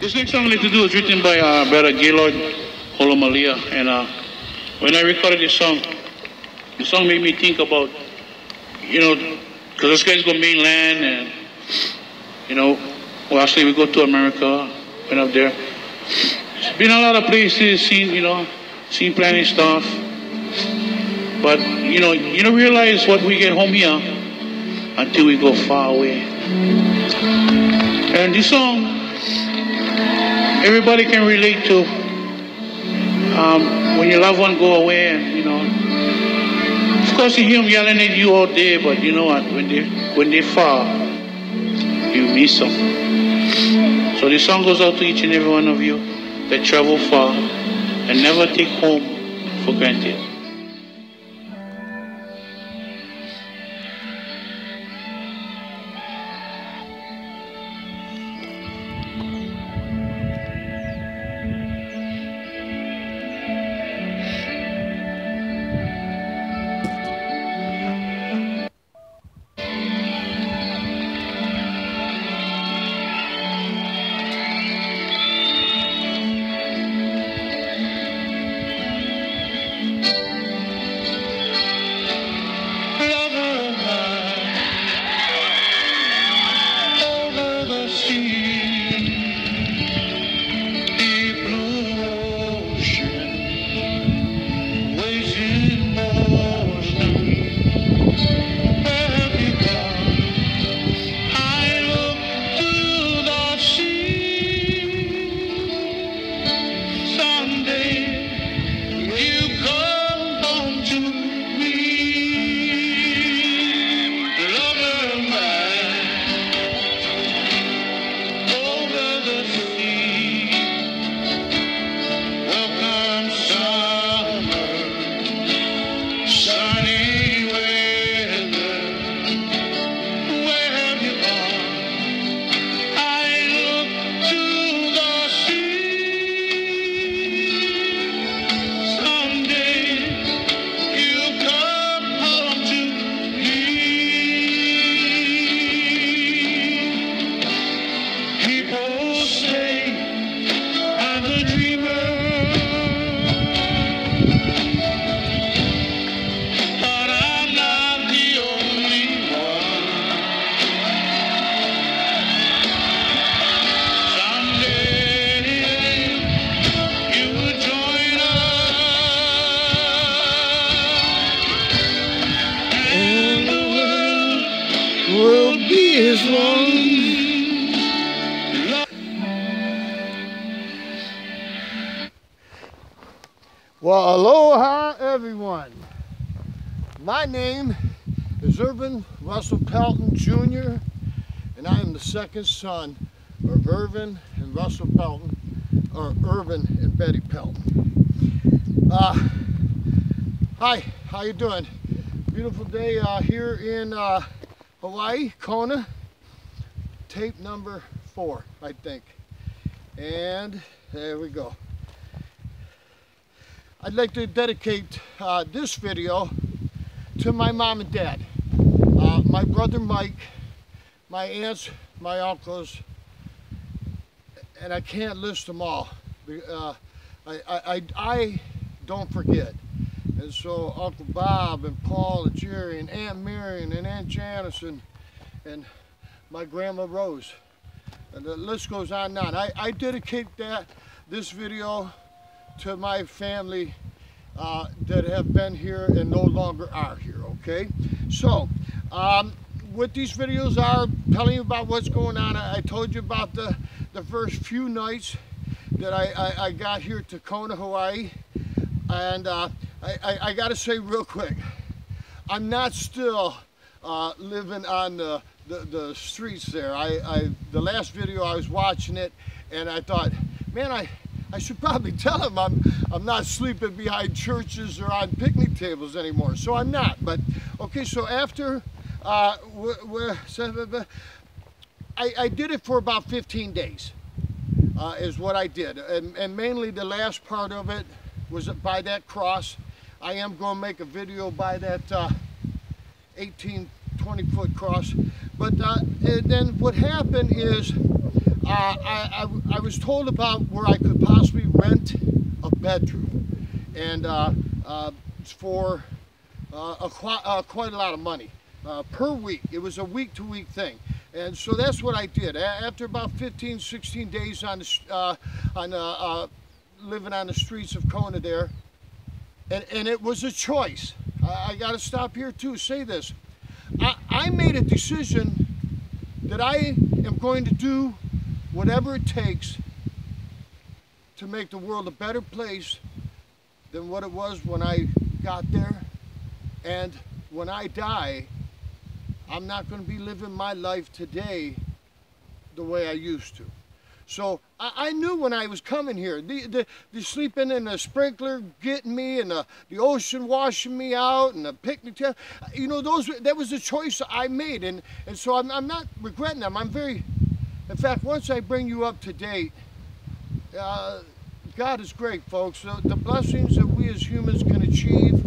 This next song I like to do is written by Brother Gaylord Holomalia, and when I recorded this song made me think about, because this guy's go mainland, and well, actually we go to America, went up there. It's been a lot of places, seen plenty of stuff, but you don't realize what we get home here until we go far away. And this song, everybody can relate to. When your loved one go away, and of course you hear them yelling at you all day, but you know what? When they far, you miss them. So this song goes out to each and every one of you that travel far and never take home for granted. Well, aloha everyone. My name is Irvin Russell Pelton Jr. and I am the second son of Irvin and Russell Pelton, or Irvin and Betty Pelton. Hi, how you doing? Beautiful day here in Hawaii, Kona. Tape number 4, I think. And there we go. I'd like to dedicate this video to my mom and dad, my brother Mike, my aunts, my uncles, and I can't list them all. I don't forget. And so Uncle Bob and Paul and Jerry and Aunt Marion and Aunt Janice and my Grandma Rose. And the list goes on and on. I dedicate this video to my family that have been here and no longer are here, okay? So, what these videos are, telling you about what's going on. I told you about the first few nights that I got here to Kona, Hawaii. And I gotta say real quick, I'm not still living on the streets there. The last video I was watching it and I thought, man, I should probably tell them I'm not sleeping behind churches or on picnic tables anymore. So I'm not. But okay, so after I did it for about 15 days is what I did, and mainly the last part of it was by that cross. I am going to make a video by that 18-20 foot cross. But then what happened is I was told about where I could possibly rent a bedroom, and it's for quite a lot of money per week. It was a week-to-week thing, and so that's what I did. After about 15, 16 days on living on the streets of Kona there, and it was a choice. I got to stop here too. Say this: I made a decision that I am going to do whatever it takes to make the world a better place than what it was when I got there. And when I die, I'm not going to be living my life today the way I used to. So I knew when I was coming here, the sleeping in the sprinkler getting me, and the ocean washing me out, and the picnic table, you know, that was the choice I made, and so I'm not regretting them. I'm very, in fact, once I bring you up to date, God is great, folks. The blessings that we as humans can achieve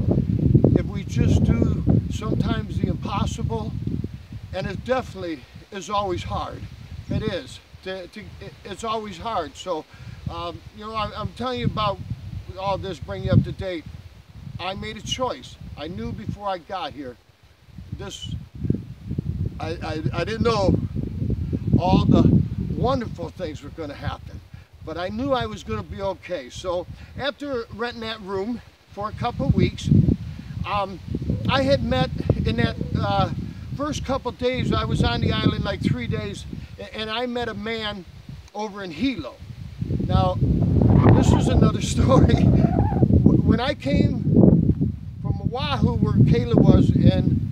if we just do sometimes the impossible, and it definitely is always hard. It is. It's always hard. So, you know, I'm telling you about all this, bring you up to date. I made a choice. I knew before I got here. I didn't know all the wonderful things were going to happen, but I knew I was going to be okay. So after renting that room for a couple of weeks, I had met in that first couple of days. I was on the island like 3 days, and I met a man over in Hilo. Now, this is another story. When I came from Oahu, where Kayla was, in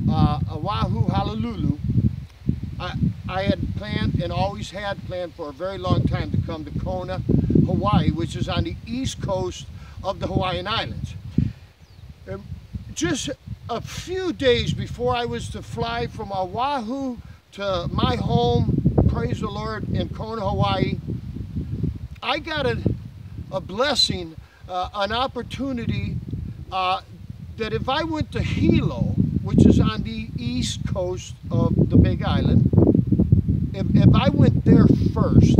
Oahu, Honolulu, I had planned, and always had planned for a very long time, to come to Kona, Hawaii, which is on the east coast of the Hawaiian Islands. And just a few days before I was to fly from Oahu to my home, praise the Lord, in Kona, Hawaii, I got a blessing, an opportunity that if I went to Hilo, which is on the east coast of the Big Island, if I went there first,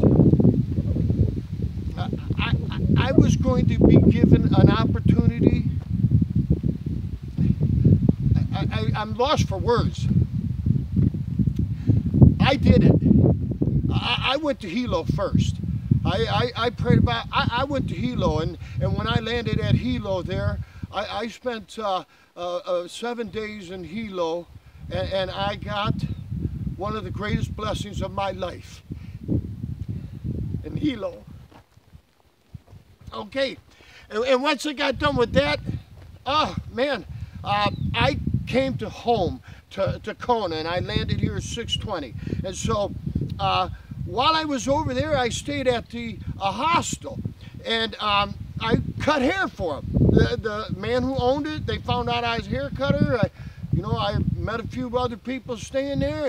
I was going to be given an opportunity. I'm lost for words. I did it. I went to Hilo first. I prayed about, I went to Hilo, and when I landed at Hilo there, I spent 7 days in Hilo, and I got one of the greatest blessings of my life in Hilo. Okay, and once I got done with that, oh man, I came to home, to Kona, and I landed here at 6:20. And so while I was over there, I stayed at the hostel, and I cut hair for him. The man who owned it, they found out I was a hair cutter. I met a few other people staying there,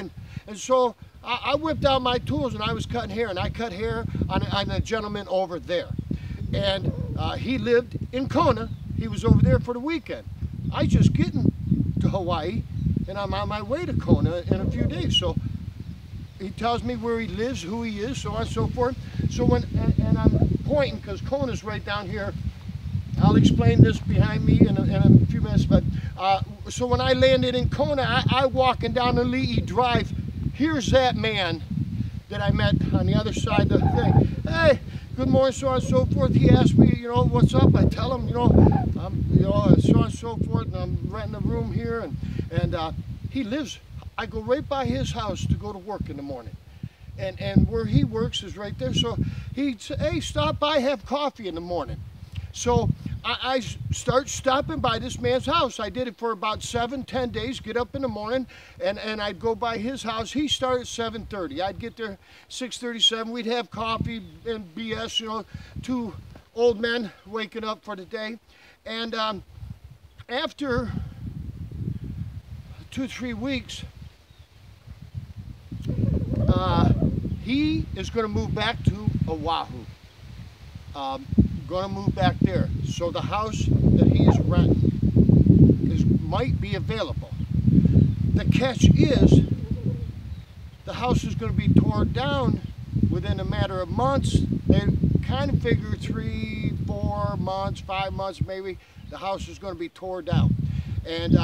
and so I whipped out my tools, and I was cutting hair, and I cut hair on a gentleman over there. And he lived in Kona. He was over there for the weekend. I just getting to Hawaii, and I'm on my way to Kona in a few days. So he tells me where he lives, who he is, so on and so forth. So and I'm pointing, because Kona's right down here. I'll explain this behind me in a few minutes. But so when I landed in Kona, I walking down the Li'i Drive. Here's that man that I met on the other side of the thing. Hey, good morning, so on and so forth. He asked me, what's up? I tell him, I'm, so on and so forth, and I'm renting a room here, and he lives. I go right by his house to go to work in the morning, and where he works is right there. So he said, hey, stop by, have coffee in the morning. So I start stopping by this man's house. I did it for about 7-10 days. Get up in the morning, and I'd go by his house. He started at 7:30. I'd get there 6:37. We'd have coffee and BS. Two old men waking up for the day. And after 2-3 weeks, he is going to move back to Oahu. Going to move back there. So the house that he is renting might be available. The catch is, the house is going to be torn down within a matter of months, they kind of figure 3, 4 months, 5 months maybe, the house is going to be torn down. And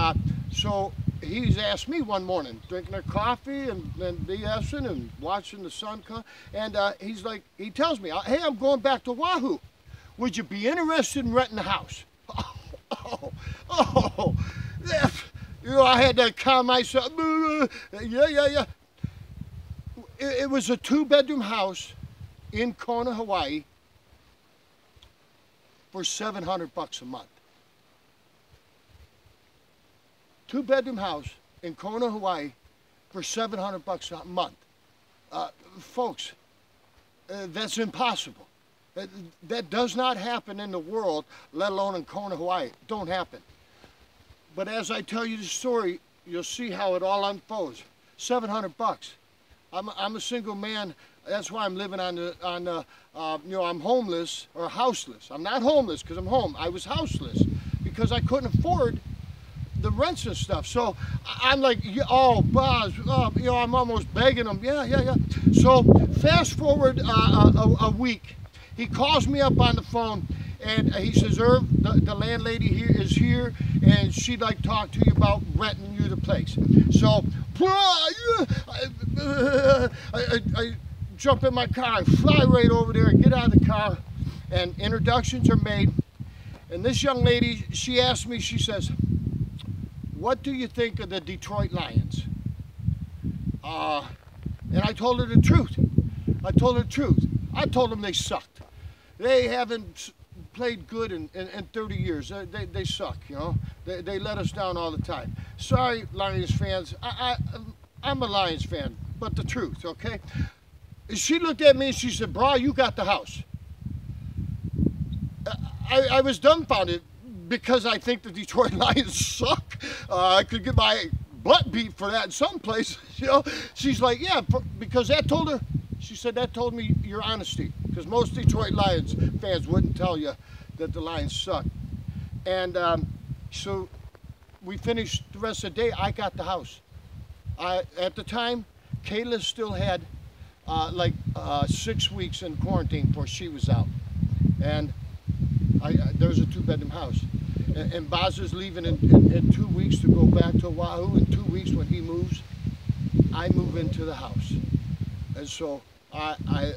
so he's asked me one morning, drinking our coffee and BSing and watching the sun come, and he's like, he tells me, hey, I'm going back to Oahu. Would you be interested in renting a house? Yeah. You know, I had to calm myself. Yeah. It was a 2-bedroom house in Kona, Hawaii for $700 a month. 2-bedroom house in Kona, Hawaii for $700 a month. Folks, that's impossible. That does not happen in the world, let alone in Kona, Hawaii. Don't happen. But as I tell you the story, you'll see how it all unfolds. $700. I'm a single man. That's why I'm living you know, I'm homeless or houseless. I'm not homeless because I'm home. I was houseless because I couldn't afford the rents and stuff. So I'm like, oh, Boz, you know, I'm almost begging him. Yeah. So fast forward a week. He calls me up on the phone and he says, Irv, the landlady here is here and she'd like to talk to you about renting you the place. So I jump in my car, I fly right over there, get out of the car, and introductions are made. And this young lady, she asked me, she says, what do you think of the Detroit Lions? And I told her the truth. I told them they sucked. They haven't played good in 30 years. They suck, you know. They let us down all the time. Sorry, Lions fans. I'm a Lions fan, but the truth, okay? She looked at me and she said, "Bra, you got the house." I was dumbfounded because I think the Detroit Lions suck. I could get my butt beat for that in some places, you know. She's like, yeah, because that told her, she said, that told me your honesty. Because most Detroit Lions fans wouldn't tell you that the Lions suck. And so we finished the rest of the day. I got the house. At the time, Kayla still had like 6 weeks in quarantine before she was out. And there was a 2-bedroom house. And Boz is leaving in 2 weeks to go back to Oahu. In 2 weeks when he moves, I move into the house. And so I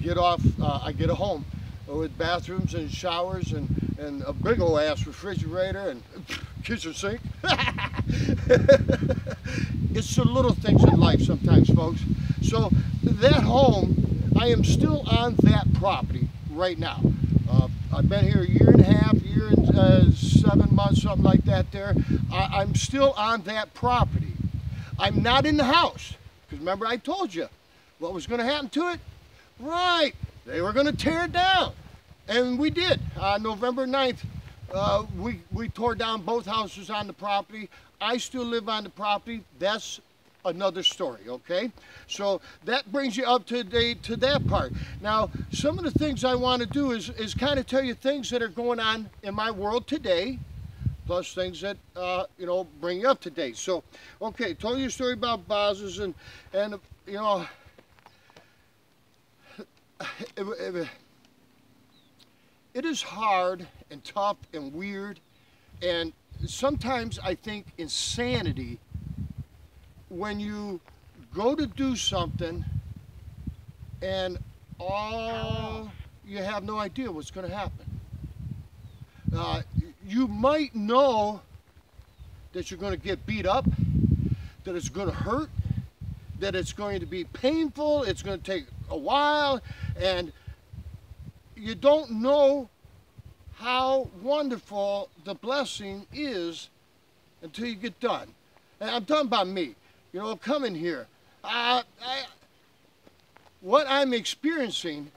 get off, I get a home with bathrooms and showers and a big old ass refrigerator and kitchen sink. It's the little things in life sometimes, folks. So that home, I am still on that property right now. I've been here a year and a half, year and 7 months, something like that there. I'm still on that property. I'm not in the house, because remember I told you what was going to happen to it? Right, they were going to tear it down. And we did. November 9th, we tore down both houses on the property. I still live on the property. That's another story, okay? So that brings you up to date to that part. Now, some of the things I want to do is kind of tell you things that are going on in my world today, plus things that, you know, bring you up to date. So, okay, told you a story about Boz's and you know, it is hard and tough and weird, and sometimes I think insanity when you go to do something and you have no idea what's going to happen. You might know that you're going to get beat up, that it's going to hurt, that it's going to be painful, it's going to take a while, and you don't know how wonderful the blessing is until you get done. And I'm talking about me. You know, coming here, what I'm experiencing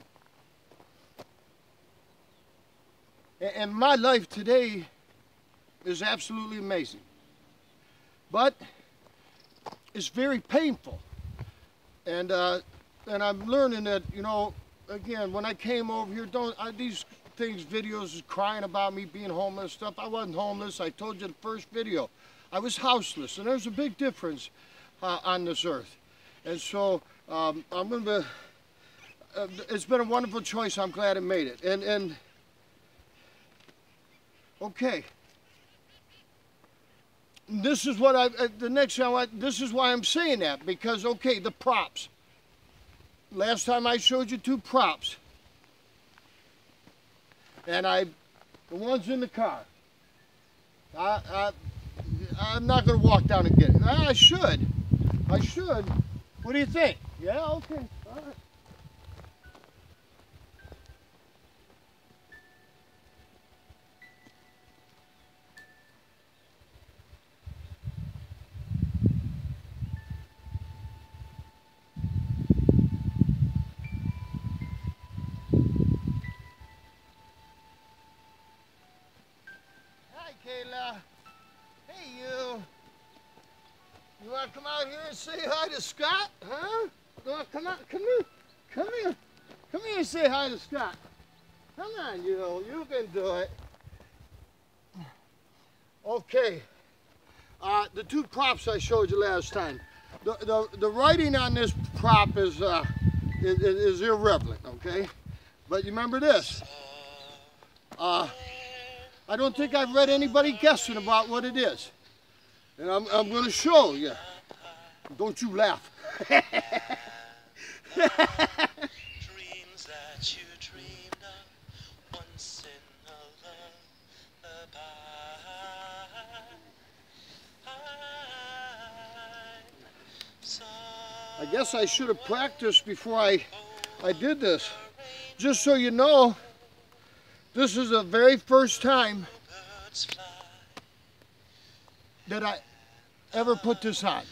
in my life today is absolutely amazing. But it's very painful. And I'm learning that, you know, again, when I came over here, these things, videos is crying about me being homeless stuff. I wasn't homeless. I told you the first video. I was houseless, and there's a big difference on this earth. And so I'm going to it's been a wonderful choice. I'm glad I made it. And okay. This is what the next time, this is why I'm saying that, because, okay, the props. Last time I showed you 2 props. And the one's in the car. I'm not going to walk down and get it. I should. What do you think? Yeah, okay, all right. Kayla. Hey, you. You want to come out here and say hi to Scott? Huh? You want to come out? Come here. Come here. Come here and say hi to Scott. Come on, you. You can do it. Okay. The 2 props I showed you last time. The writing on this prop is irrelevant, okay? But you remember this. I don't think I've read anybody guessing about what it is. And I'm going to show you. Don't you laugh. Dreams that you dreamed of once in a lullaby. I guess I should have practiced before I did this. Just so you know, this is the very first time that I ever put this on.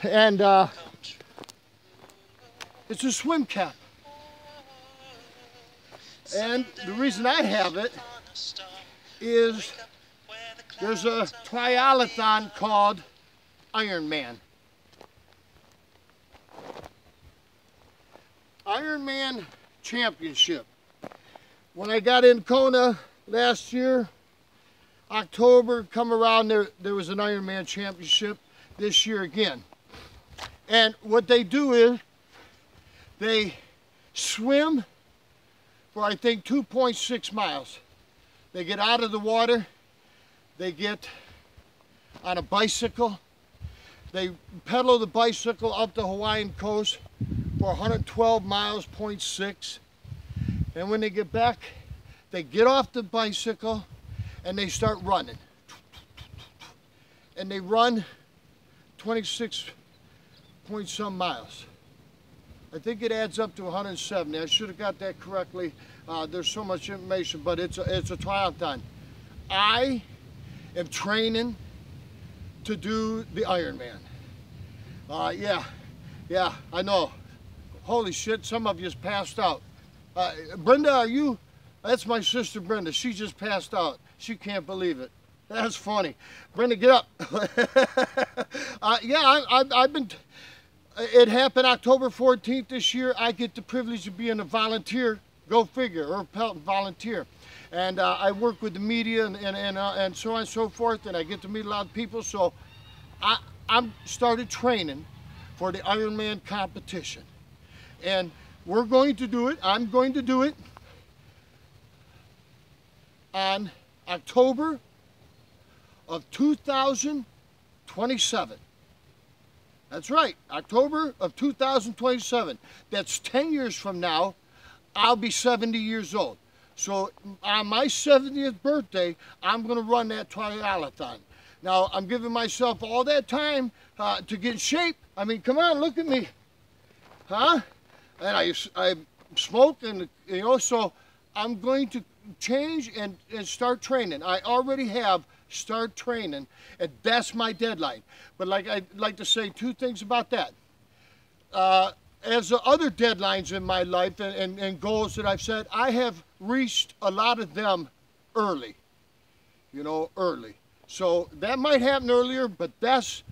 And it's a swim cap. And the reason I have it is there's a triathlon called Ironman. Ironman Championship. When I got in Kona last year, October, come around there was an Ironman Championship this year again. And what they do is they swim for, I think, 2.6 miles. They get out of the water, they get on a bicycle, they pedal the bicycle up the Hawaiian coast for 112 miles, 0.6. And when they get back, they get off the bicycle and they start running. And they run 26 point some miles. I think it adds up to 170. I should have got that correctly. There's so much information, but it's a triathlon. I am training to do the Ironman. Yeah, I know. Holy shit, some of you's passed out. Brenda, are you? That's my sister Brenda. She just passed out. She can't believe it. That's funny. Brenda, get up. Yeah, I've been, it happened October 14th this year. I get the privilege of being a volunteer, go figure, or Pelton volunteer. And I work with the media and so on and so forth, and I get to meet a lot of people. So I'm started training for the Ironman competition. And we're going to do it, I'm going to do it on October of 2027. That's right, October of 2027. That's 10 years from now, I'll be 70 years old. So on my 70th birthday, I'm going to run that triathlon. Now, I'm giving myself all that time to get in shape. I mean, come on, look at me. Huh? And I smoke, and you know, so I'm going to change and start training. I already have start training, and that's my deadline. But I'd like to say 2 things about that. As the other deadlines in my life and goals that I've set, I have reached a lot of them early. You know, early. So that might happen earlier, but that's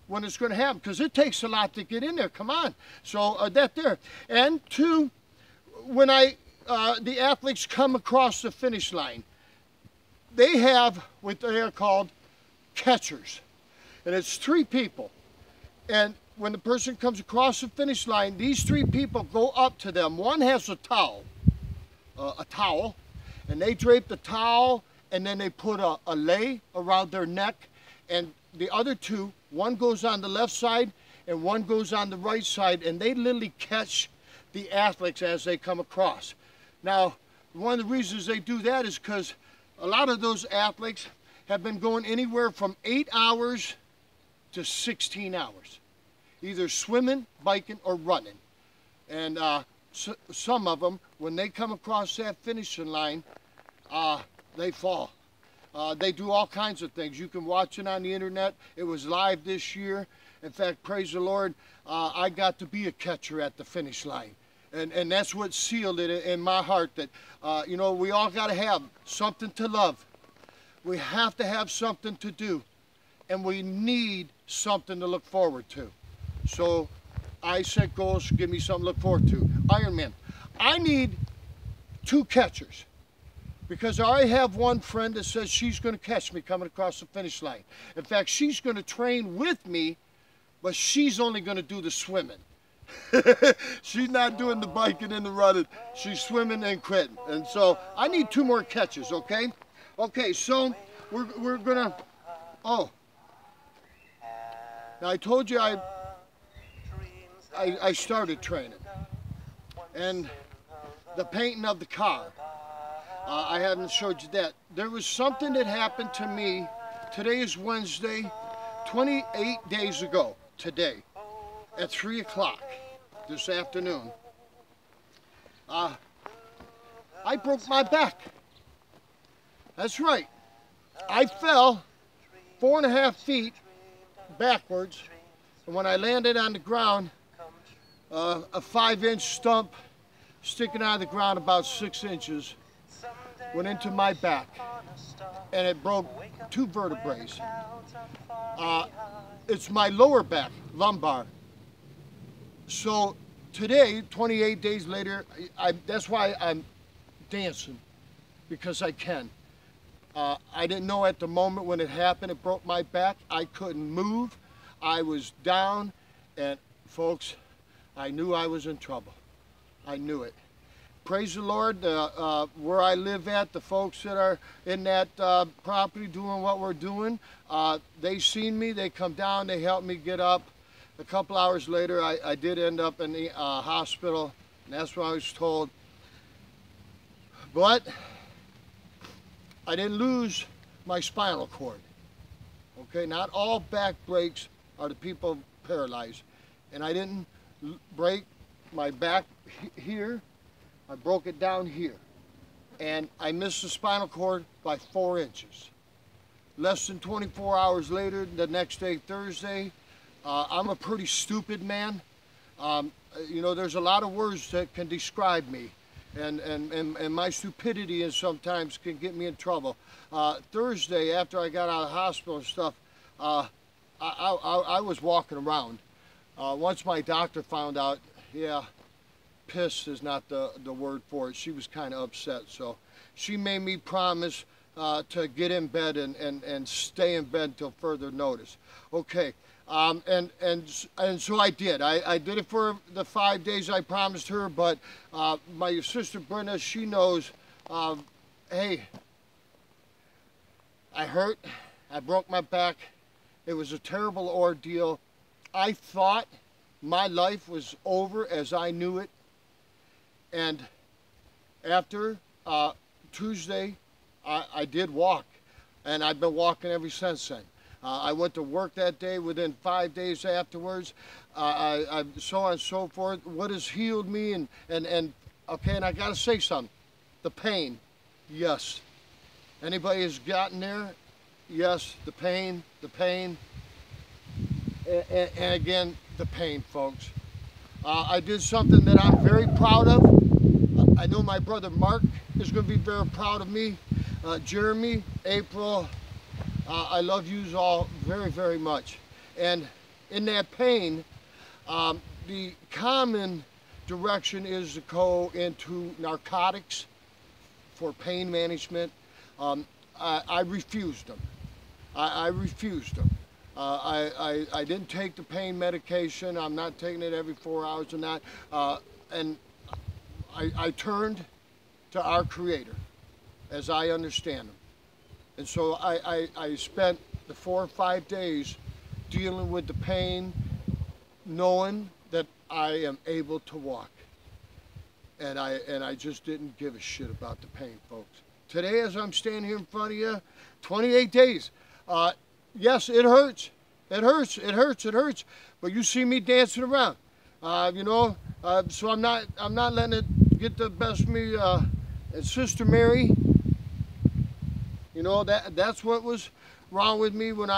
when it's going to happen, because it takes a lot to get in there. Come on. So that there. And 2, when the athletes come across the finish line, they have what they are called catchers. And it's 3 people. And when the person comes across the finish line, these three people go up to them. One has a towel, and they drape the towel, and then they put a lei around their neck, and the other two, one goes on the left side and one goes on the right side, and they literally catch the athletes as they come across. Now, one of the reasons they do that is because a lot of those athletes have been going anywhere from 8 hours to 16 hours, either swimming, biking, or running. And some of them, when they come across that finishing line, they fall. They do all kinds of things. You can watch it on the internet. It was live this year. In fact, praise the Lord, I got to be a catcher at the finish line. And that's what sealed it in my heart, that, you know, we all got to have something to love. We have to have something to do. And we need something to look forward to. So I set goals, give me something to look forward to. Ironman. I need 2 catchers, because I already have one friend that says she's going to catch me coming across the finish line. In fact, she's going to train with me, but she's only going to do the swimming. She's not doing the biking and the running. She's swimming and quitting. And so I need 2 more catches, okay? Okay, so we're going to... Oh. Now, I told you I started training. And the painting of the car, I haven't showed you that. There was something that happened to me. Today is Wednesday, 28 days ago today, at 3 o'clock this afternoon. I broke my back. That's right. I fell 4.5 feet backwards, and when I landed on the ground, a 5-inch stump sticking out of the ground about 6 inches went into my back, and it broke 2 vertebrae. It's my lower back, lumbar. So today, 28 days later, that's why I'm dancing, because I can. I didn't know at the moment when it happened, it broke my back. I couldn't move. I was down, and folks, I knew I was in trouble. I knew it. Praise the Lord, where I live at, the folks that are in that property doing what we're doing, they seen me, they come down, they helped me get up. A couple hours later, I did end up in the hospital, and that's what I was told. But I didn't lose my spinal cord. Okay, not all back breaks are the people paralyzed. And I didn't break my back here, I broke it down here. And I missed the spinal cord by 4 inches. Less than 24 hours later, the next day, Thursday, I'm a pretty stupid man. You know, there's a lot of words that can describe me. And my stupidity is sometimes can get me in trouble. Thursday, after I got out of the hospital and stuff, I was walking around. Once my doctor found out, yeah, pissed is not the word for it. She was kind of upset, so she made me promise to get in bed and stay in bed until further notice. Okay, and so I did. I did it for the 5 days I promised her, but my sister Brenda, she knows, hey, I hurt, I broke my back. It was a terrible ordeal. I thought my life was over as I knew it. And after Tuesday, I did walk, and I've been walking ever since then. I went to work that day. Within 5 days afterwards, I so on and so forth. What has healed me, and okay, and I got to say something. The pain, yes. Anybody has gotten there? Yes, the pain, and again, the pain, folks. I did something that I'm very proud of. I know my brother Mark is going to be very proud of me. Jeremy, April, I love you all very, very much. And in that pain, the common direction is to go into narcotics for pain management. I refused them. I refused them. I didn't take the pain medication. I'm not taking it every 4 hours or not. And I turned to our Creator, as I understand Him. And so I spent the 4 or 5 days dealing with the pain, knowing that I am able to walk. And I just didn't give a shit about the pain, folks. Today, as I'm standing here in front of you, 28 days. Yes, it hurts. It hurts. It hurts. It hurts. But you see me dancing around, you know. So I'm not letting it get the best of me. And Sister Mary, you know, that's what was wrong with me when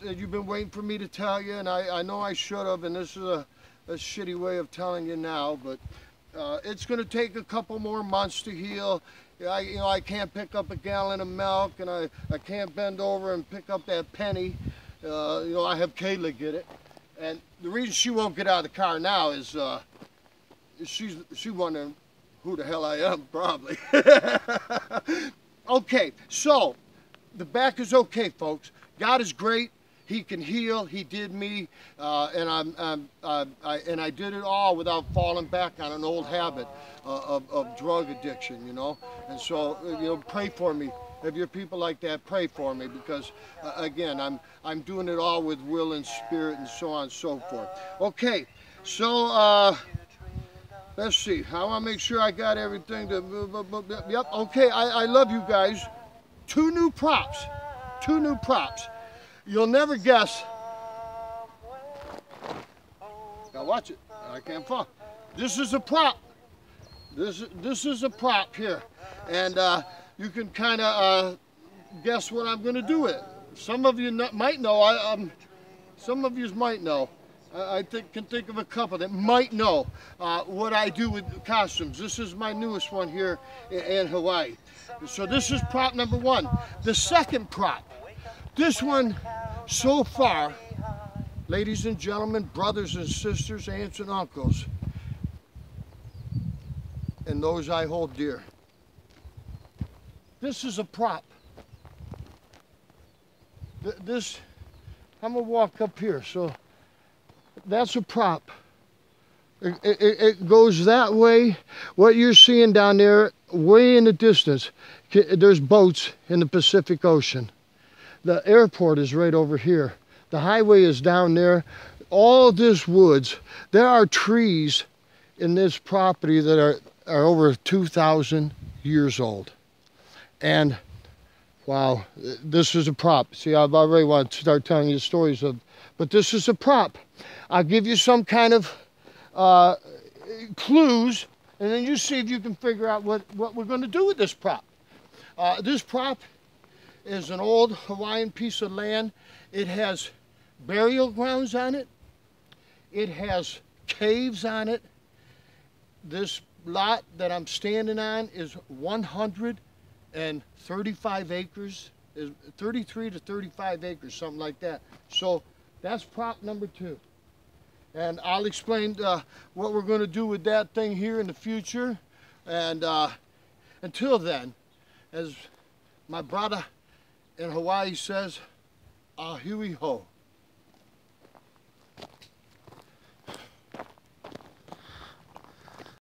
you've been waiting for me to tell you, and I know I should have, and this is a shitty way of telling you now, but it's going to take a couple more months to heal. You know, I can't pick up a gallon of milk, and I can't bend over and pick up that penny. You know, I have Kayla get it, and the reason she won't get out of the car now is she's wondering who the hell I am, probably. Okay, so the back is okay, folks. God is great. He can heal. He did me, and I did it all without falling back on an old habit of drug addiction, you know. And so, you know, pray for me. If you're people like that, pray for me, because again, I'm doing it all with will and spirit and so on and so forth. Okay, so let's see. I want to make sure I got everything. Yep. Okay. I love you guys. 2 new props. 2 new props. You'll never guess. Now watch it. I can't fall. This is a prop. This is a prop here, and you can kind of guess what I'm going to do with it. Some of you might know. Some of you might know. I can think of a couple that might know what I do with costumes. This is my newest one here in Hawaii. So this is prop number 1. The second prop. This one, so far, ladies and gentlemen, brothers and sisters, aunts and uncles, and those I hold dear. This is a prop. This, I'm gonna walk up here, so that's a prop. It goes that way. What you're seeing down there, way in the distance, there's boats in the Pacific Ocean. The airport is right over here. The highway is down there. All this woods. There are trees in this property that are over 2,000 years old. And wow, this is a prop. See, I've already want to start telling you stories of, but this is a prop. I'll give you some kind of clues, and then you see if you can figure out what we're going to do with this prop. This prop is an old Hawaiian piece of land. It has burial grounds on it. It has caves on it. This lot that I'm standing on is 135 acres, is 33 to 35 acres, something like that. So that's prop number 2. And I'll explain what we're going to do with that thing here in the future. And until then, as my brother in Hawaii says, ahui ho.